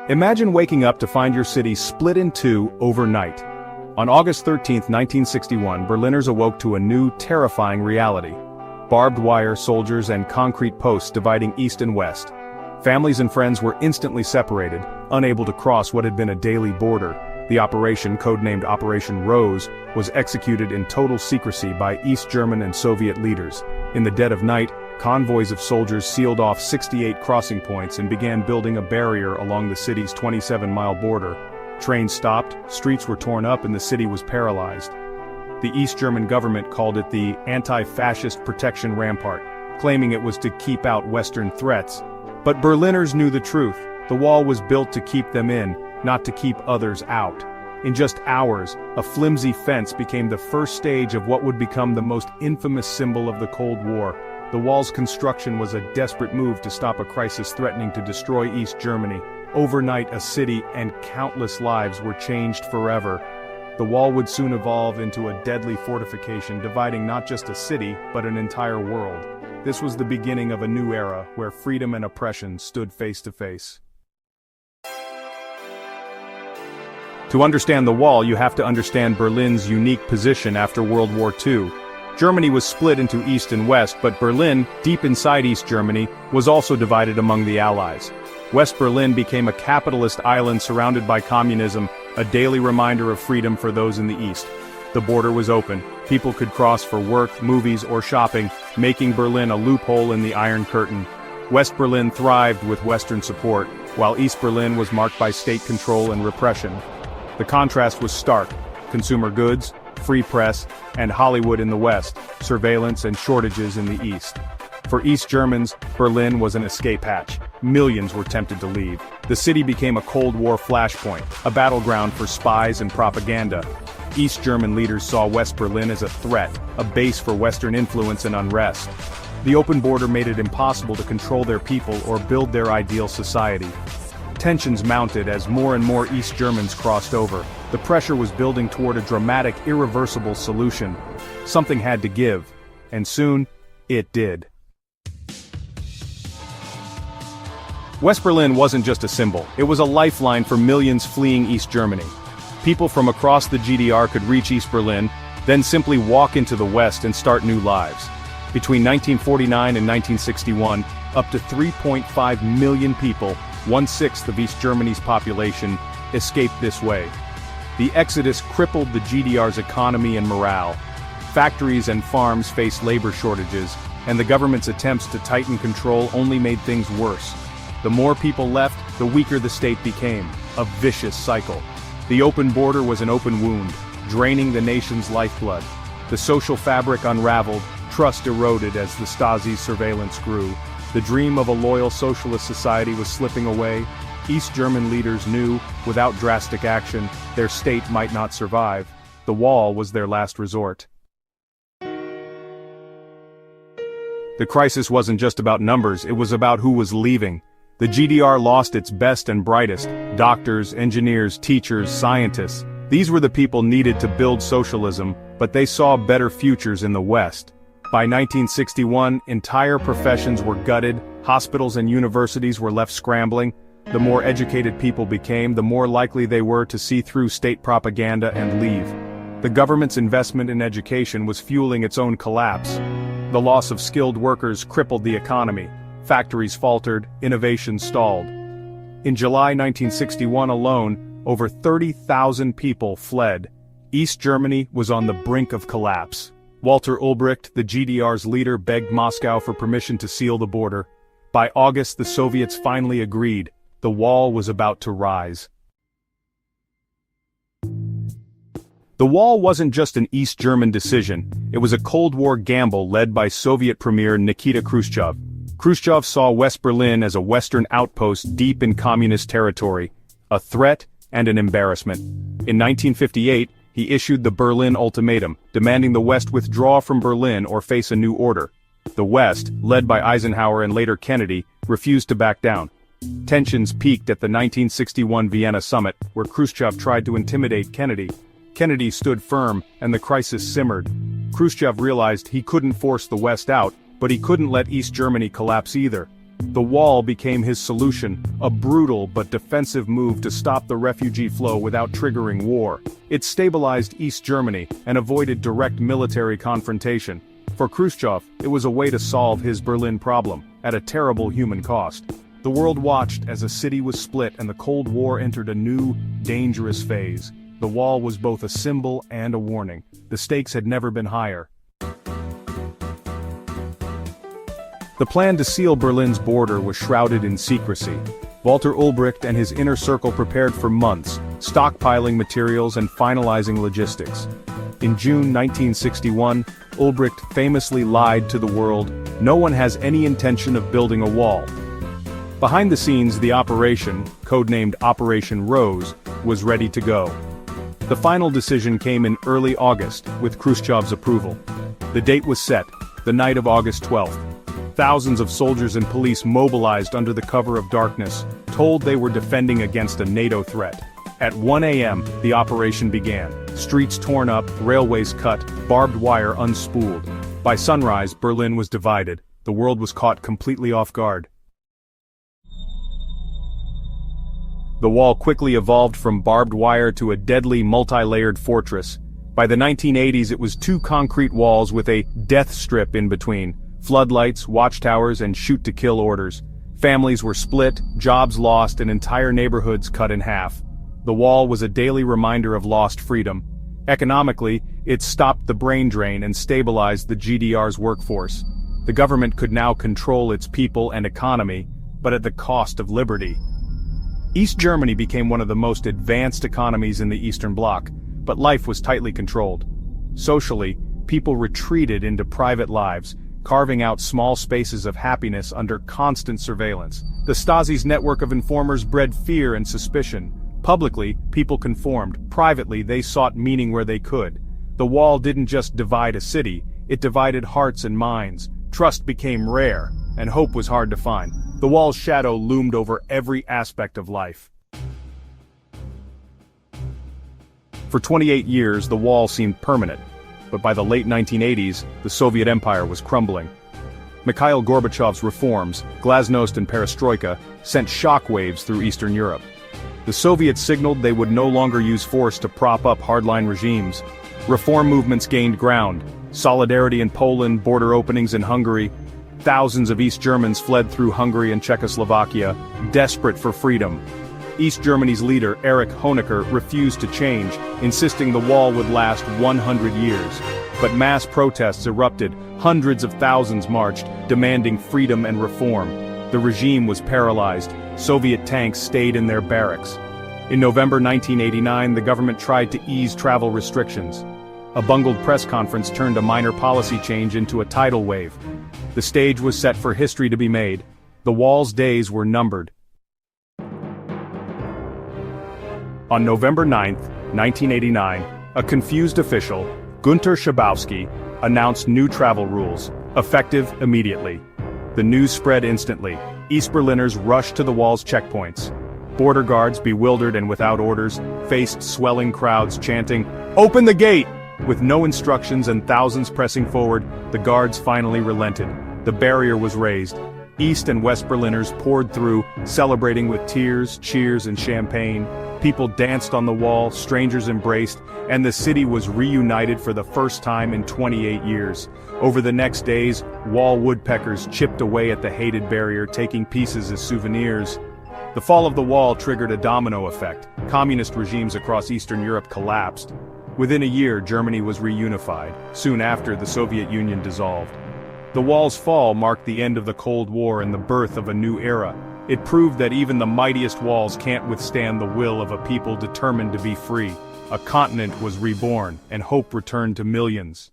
Imagine waking up to find your city split in two overnight. On August 13, 1961, Berliners awoke to a new, terrifying reality. Barbed wire, soldiers, and concrete posts dividing east and west. Families and friends were instantly separated, unable to cross what had been a daily border. The operation, codenamed Operation Rose, was executed in total secrecy by East German and Soviet leaders. In the dead of night, convoys of soldiers sealed off 68 crossing points and began building a barrier along the city's 27-mile border. Trains stopped, streets were torn up, and the city was paralyzed. The East German government called it the anti-fascist protection rampart, claiming it was to keep out Western threats. But Berliners knew the truth. The wall was built to keep them in, not to keep others out. In just hours, a flimsy fence became the first stage of what would become the most infamous symbol of the Cold War. The wall's construction was a desperate move to stop a crisis threatening to destroy East Germany. Overnight, a city and countless lives were changed forever. The wall would soon evolve into a deadly fortification, dividing not just a city, but an entire world. This was the beginning of a new era, where freedom and oppression stood face to face. To understand the wall, you have to understand Berlin's unique position after World War II. Germany was split into East and West, but Berlin, deep inside East Germany, was also divided among the Allies. West Berlin became a capitalist island surrounded by communism, a daily reminder of freedom for those in the East. The border was open. People could cross for work, movies, or shopping, making Berlin a loophole in the Iron Curtain. West Berlin thrived with Western support, while East Berlin was marked by state control and repression. The contrast was stark: consumer goods, free press, and Hollywood in the West, surveillance and shortages in the East. For East Germans, Berlin was an escape hatch. Millions were tempted to leave. The city became a Cold War flashpoint, a battleground for spies and propaganda. East German leaders saw West Berlin as a threat, a base for Western influence and unrest. The open border made it impossible to control their people or build their ideal society. Tensions mounted as more and more East Germans crossed over. The pressure was building toward a dramatic, irreversible solution. Something had to give, and soon, it did. West Berlin wasn't just a symbol, it was a lifeline for millions fleeing East Germany. People from across the GDR could reach East Berlin, then simply walk into the West and start new lives. Between 1949 and 1961, up to 3.5 million people, 1/6 of East Germany's population, escaped this way. The exodus crippled the GDR's economy and morale. Factories and farms faced labor shortages, and the government's attempts to tighten control only made things worse. The more people left, the weaker the state became, a vicious cycle. The open border was an open wound, draining the nation's lifeblood. The social fabric unraveled, trust eroded as the Stasi's surveillance grew. The dream of a loyal socialist society was slipping away. East German leaders knew, without drastic action, their state might not survive. The wall was their last resort. The crisis wasn't just about numbers, it was about who was leaving. The GDR lost its best and brightest: doctors, engineers, teachers, scientists. These were the people needed to build socialism, but they saw better futures in the West. By 1961, entire professions were gutted, hospitals and universities were left scrambling. The more educated people became, the more likely they were to see through state propaganda and leave. The government's investment in education was fueling its own collapse. The loss of skilled workers crippled the economy. Factories faltered, innovation stalled. In July 1961 alone, over 30,000 people fled. East Germany was on the brink of collapse. Walter Ulbricht, the GDR's leader, begged Moscow for permission to seal the border. By August, the Soviets finally agreed. The wall was about to rise. The wall wasn't just an East German decision, it was a Cold War gamble led by Soviet Premier Nikita Khrushchev. Khrushchev saw West Berlin as a Western outpost deep in communist territory, a threat and an embarrassment. In 1958, he issued the Berlin Ultimatum, demanding the West withdraw from Berlin or face a new order. The West, led by Eisenhower and later Kennedy, refused to back down. Tensions peaked at the 1961 Vienna summit, where Khrushchev tried to intimidate Kennedy. Kennedy stood firm, and the crisis simmered. Khrushchev realized he couldn't force the West out, but he couldn't let East Germany collapse either. The wall became his solution, a brutal but defensive move to stop the refugee flow without triggering war. It stabilized East Germany and avoided direct military confrontation. For Khrushchev, it was a way to solve his Berlin problem, at a terrible human cost. The world watched as a city was split and the Cold War entered a new, dangerous phase. The wall was both a symbol and a warning. The stakes had never been higher. The plan to seal Berlin's border was shrouded in secrecy. Walter Ulbricht and his inner circle prepared for months, stockpiling materials and finalizing logistics. In June 1961, Ulbricht famously lied to the world, "No one has any intention of building a wall." Behind the scenes, the operation, codenamed Operation Rose, was ready to go. The final decision came in early August, with Khrushchev's approval. The date was set, the night of August 12th. Thousands of soldiers and police mobilized under the cover of darkness, told they were defending against a NATO threat. At 1 a.m., the operation began. Streets torn up, railways cut, barbed wire unspooled. By sunrise, Berlin was divided. The world was caught completely off guard. The wall quickly evolved from barbed wire to a deadly multi-layered fortress. By the 1980s, it was two concrete walls with a death strip in between. Floodlights, watchtowers, and shoot-to-kill orders. Families were split, jobs lost, and entire neighborhoods cut in half. The wall was a daily reminder of lost freedom. Economically, it stopped the brain drain and stabilized the GDR's workforce. The government could now control its people and economy, but at the cost of liberty. East Germany became one of the most advanced economies in the Eastern Bloc, but life was tightly controlled. Socially, people retreated into private lives, carving out small spaces of happiness under constant surveillance. The Stasi's network of informers bred fear and suspicion. Publicly, people conformed. Privately, they sought meaning where they could. The wall didn't just divide a city, it divided hearts and minds. Trust became rare, and hope was hard to find. The wall's shadow loomed over every aspect of life. For 28 years, the wall seemed permanent. But by the late 1980s, the Soviet Empire was crumbling. Mikhail Gorbachev's reforms, glasnost and perestroika, sent shockwaves through Eastern Europe. The Soviets signaled they would no longer use force to prop up hardline regimes. Reform movements gained ground. Solidarity in Poland, border openings in Hungary. Thousands of East Germans fled through Hungary and Czechoslovakia, desperate for freedom. East Germany's leader, Erich Honecker, refused to change, insisting the wall would last 100 years. But mass protests erupted, hundreds of thousands marched, demanding freedom and reform. The regime was paralyzed. Soviet tanks stayed in their barracks. In November 1989, the government tried to ease travel restrictions. A bungled press conference turned a minor policy change into a tidal wave. The stage was set for history to be made. The wall's days were numbered. On November 9, 1989, a confused official, Günter Schabowski, announced new travel rules, effective immediately. The news spread instantly. East Berliners rushed to the wall's checkpoints. Border guards, bewildered and without orders, faced swelling crowds chanting, "Open the gate!" With no instructions and thousands pressing forward, the guards finally relented. The barrier was raised. East and West Berliners poured through, celebrating with tears, cheers, and champagne. People danced on the wall, strangers embraced, and the city was reunited for the first time in 28 years. Over the next days, wall woodpeckers chipped away at the hated barrier, taking pieces as souvenirs. The fall of the wall triggered a domino effect. Communist regimes across Eastern Europe collapsed. Within a year, Germany was reunified. Soon after, the Soviet Union dissolved. The wall's fall marked the end of the Cold War and the birth of a new era. It proved that even the mightiest walls can't withstand the will of a people determined to be free. A continent was reborn, and hope returned to millions.